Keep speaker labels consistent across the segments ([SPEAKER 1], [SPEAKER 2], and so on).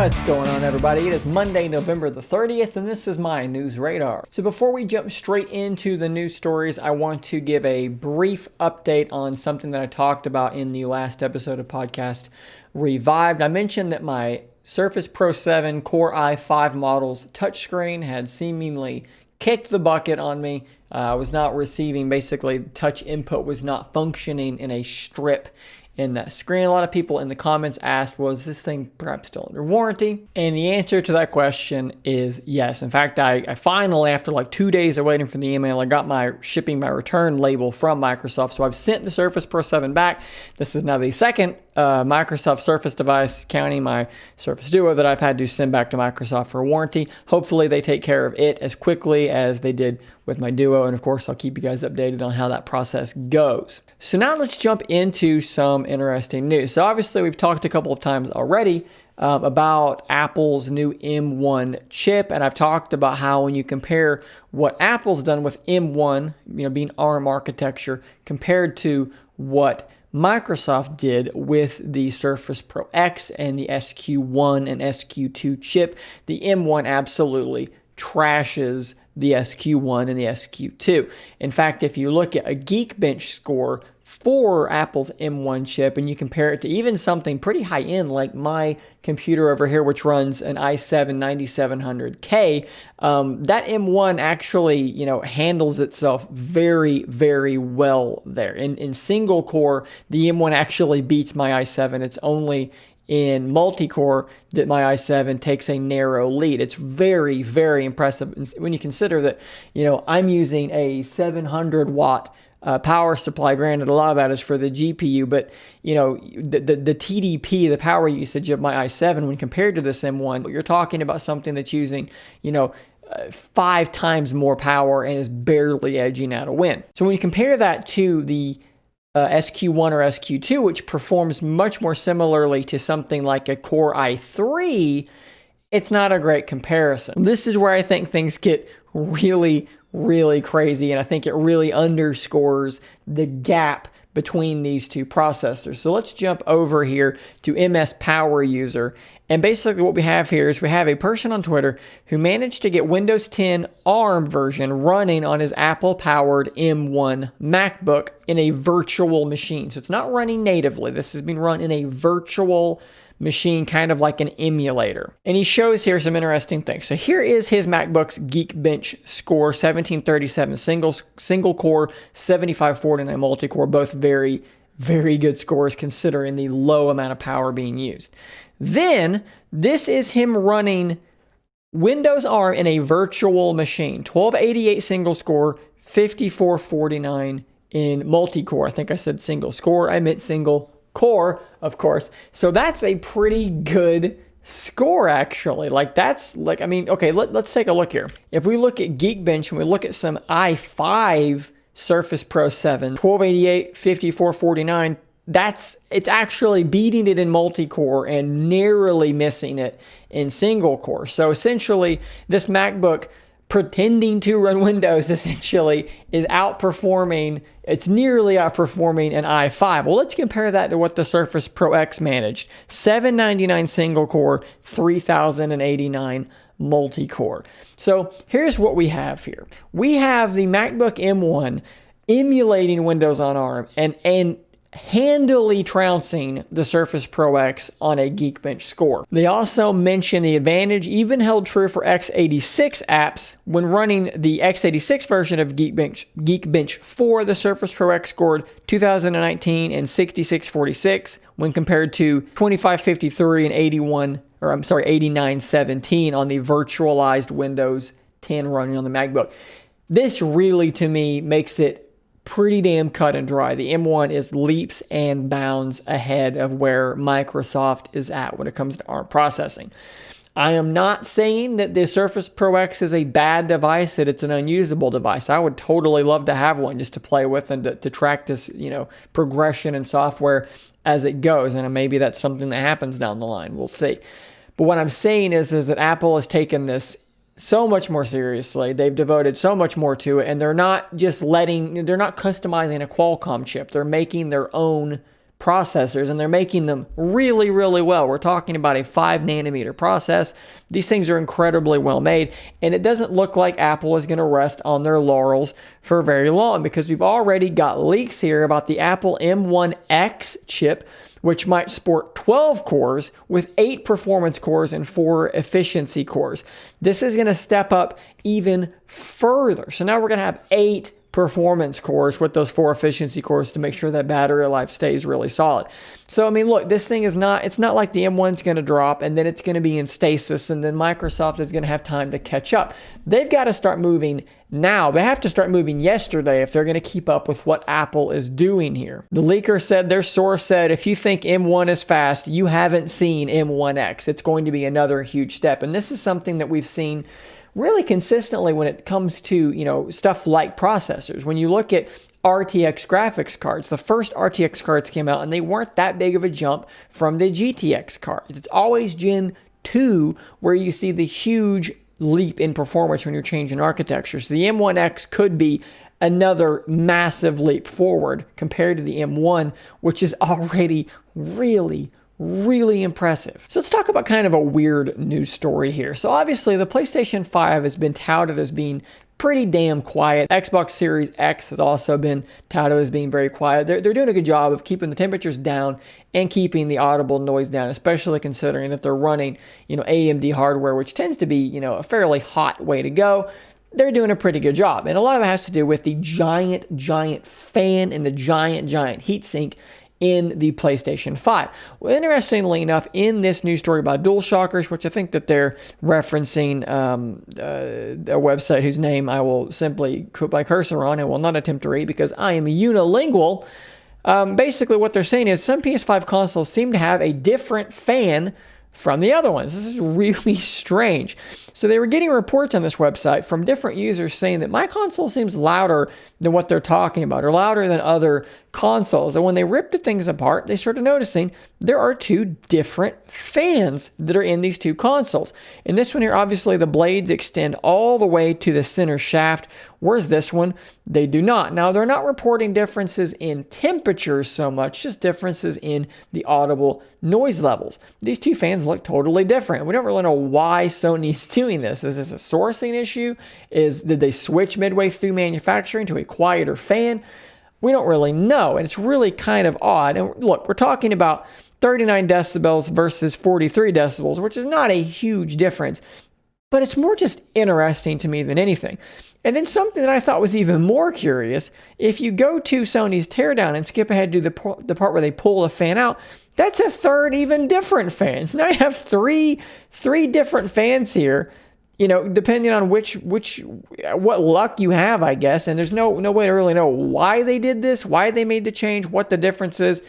[SPEAKER 1] What's going on, everybody? It is Monday, November the 30th, and this is my News Radar. So before we jump straight into the news stories, I want to give a brief update on something that I talked about in the last episode of Podcast Revived. I mentioned that my Surface Pro 7 Core i5 model's touchscreen had seemingly kicked the bucket on me. I was not receiving, basically, touch input was not functioning in a strip in that screen. A lot of people in the comments asked, was this thing perhaps still under warranty? And the answer to that question is yes. In fact, I finally, after like 2 days of waiting for the email, I got my shipping my return label from Microsoft. So I've sent the Surface Pro 7 back. This is now the second Microsoft Surface device, counting my Surface Duo, that I've had to send back to Microsoft for warranty. Hopefully they take care of it as quickly as they did with my Duo, and of course I'll keep you guys updated on how that process goes. So now let's jump into some interesting news. So obviously we've talked a couple of times already about Apple's new M1 chip, and I've talked about how when you compare what Apple's done with M1, being ARM architecture, compared to what Microsoft did with the Surface Pro X and the SQ1 and SQ2 chip, the M1 absolutely trashes the SQ1 and the SQ2. In fact, if you look at a Geekbench score for Apple's M1 chip and you compare it to even something pretty high end like my computer over here, which runs an i7 9700K, that M1 actually, handles itself very, very well there. In single core, the M1 actually beats my i7. It's only in multi-core that my i7 takes a narrow lead. It's very, very impressive when you consider that, I'm using a 700 watt power supply. Granted, a lot of that is for the GPU, but the TDP, the power usage of my i7 when compared to this M1, you're talking about something that's using, 5 times more power and is barely edging out a win. So when you compare that to the SQ1 or SQ2, which performs much more similarly to something like a Core i3, it's not a great comparison. This is where I think things get really, really crazy, and I think it really underscores the gap between these two processors. So let's jump over here to MS Power User. And basically what we have here is we have a person on Twitter who managed to get Windows 10 ARM version running on his Apple-powered M1 MacBook in a virtual machine. So it's not running natively. This has been run in a virtual machine, kind of like an emulator. And he shows here some interesting things. So here is his MacBook's Geekbench score, 1737 single core, 7549 multi-core, both very, very good scores considering the low amount of power being used. Then, this is him running Windows ARM in a virtual machine, 1288 single score, 5449 in multi-core. I think I said single score, I meant single core, of course. So that's a pretty good score, actually. Let's take a look here. If we look at Geekbench and we look at some i5 Surface Pro 7, 1288, 5449, it's actually beating it in multi-core and narrowly missing it in single core. So essentially, this MacBook pretending to run Windows essentially is it's nearly outperforming an i5. Well, let's compare that to what the Surface Pro X managed. 799 single core, 3089 multi-core. So here's what we have here. We have the MacBook M1 emulating Windows on ARM and handily trouncing the Surface Pro X on a Geekbench score. They also mention the advantage even held true for x86 apps when running the x86 version of Geekbench 4. The Surface Pro X scored 2019 and 6646 when compared to 2553 and 8917 on the virtualized Windows 10 running on the MacBook. This really, to me, makes it pretty damn cut and dry. The M1 is leaps and bounds ahead of where Microsoft is at when it comes to ARM processing. I am not saying that the Surface Pro X is a bad device, that it's an unusable device. I would totally love to have one just to play with and to track this, progression in software as it goes. And maybe that's something that happens down the line. We'll see. But what I'm saying is that Apple has taken this so much more seriously. They've devoted so much more to it, and they're not customizing a Qualcomm chip. They're making their own processors, and they're making them really, really well. We're talking about a 5 nanometer process. These things are incredibly well made, and it doesn't look like Apple is going to rest on their laurels for very long, because we've already got leaks here about the Apple M1X chip, which might sport 12 cores with 8 performance cores and 4 efficiency cores. This is going to step up even further. So now we're going to have 8 performance cores with those 4 efficiency cores to make sure that battery life stays really solid. So, I mean, look, this thing is not, it's not like the M1's going to drop and then it's going to be in stasis and then Microsoft is going to have time to catch up. They've got to start moving now. They have to start moving yesterday if they're going to keep up with what Apple is doing here. The leaker said, their source said, if you think M1 is fast, you haven't seen M1X. It's going to be another huge step. And this is something that we've seen really consistently when it comes to, you know, stuff like processors. When you look at RTX graphics cards, the first RTX cards came out and they weren't that big of a jump from the GTX cards. It's always Gen 2 where you see the huge leap in performance when you're changing architecture. So the M1X could be another massive leap forward compared to the M1, which is already really impressive. So let's talk about kind of a weird news story here. So obviously the PlayStation 5 has been touted as being pretty damn quiet. Xbox Series X has also been touted as being very quiet. They're doing a good job of keeping the temperatures down and keeping the audible noise down, especially considering that they're running, you know, AMD hardware, which tends to be, you know, a fairly hot way to go. They're doing a pretty good job. And a lot of it has to do with the giant fan and the giant heatsink in the PlayStation 5. Well, interestingly enough, in this news story about DualShockers, which I think that they're referencing a website whose name I will simply put my cursor on and will not attempt to read because I am unilingual. Basically, what they're saying is some PS5 consoles seem to have a different fan from the other ones. This is really strange. So they were getting reports on this website from different users saying that my console seems louder than what they're talking about, or louder than other consoles. And when they ripped the things apart, they started noticing there are 2 different fans that are in these 2 consoles. In this one here, obviously the blades extend all the way to the center shaft, whereas this one, they do not. Now, they're not reporting differences in temperatures so much, just differences in the audible noise levels. These 2 fans look totally different. We don't really know why Sony's doing this. Is this a sourcing issue? Did they switch midway through manufacturing to a quieter fan? We don't really know, and it's really kind of odd. And look, we're talking about 39 decibels versus 43 decibels, which is not a huge difference, but it's more just interesting to me than anything. And then something that I thought was even more curious, if you go to Sony's teardown and skip ahead to the part where they pull a fan out, that's a third even different fan. So now you have three different fans here, you know, depending on what luck you have, I guess. And there's no way to really know why they did this, why they made the change, what the difference is.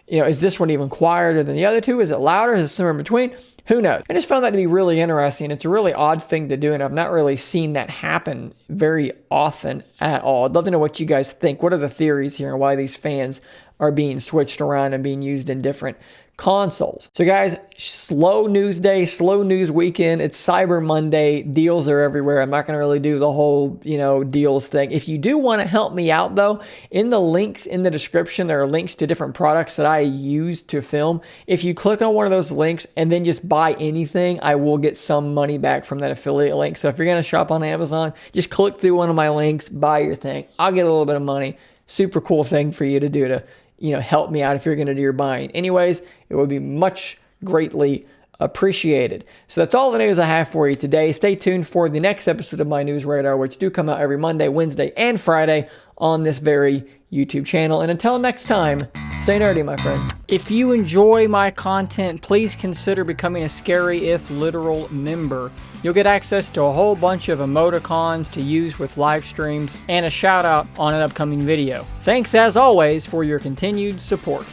[SPEAKER 1] You know, is this one even quieter than the other 2? Is it louder? Is it somewhere in between? Who knows? I just found that to be really interesting. It's a really odd thing to do, and I've not really seen that happen very often at all. I'd love to know what you guys think. What are the theories here and why these fans are being switched around and being used in different consoles? So guys, slow news day, slow news weekend. It's Cyber Monday. Deals are everywhere. I'm not going to really do the whole, you know, deals thing. If you do want to help me out though, in the links in the description, there are links to different products that I use to film. If you click on one of those links and then just buy anything, I will get some money back from that affiliate link. So if you're going to shop on Amazon, just click through one of my links, buy your thing. I'll get a little bit of money. Super cool thing for you to do to, you know, help me out if you're going to do your buying. Anyways, it would be much greatly appreciated. So that's all the news I have for you today. Stay tuned for the next episode of my News Radar, which do come out every Monday, Wednesday, and Friday on this very YouTube channel. And until next time, stay nerdy, my friends. If you enjoy my content, please consider becoming a Scary If Literal member. You'll get access to a whole bunch of emoticons to use with live streams and a shout out on an upcoming video. Thanks as always for your continued support.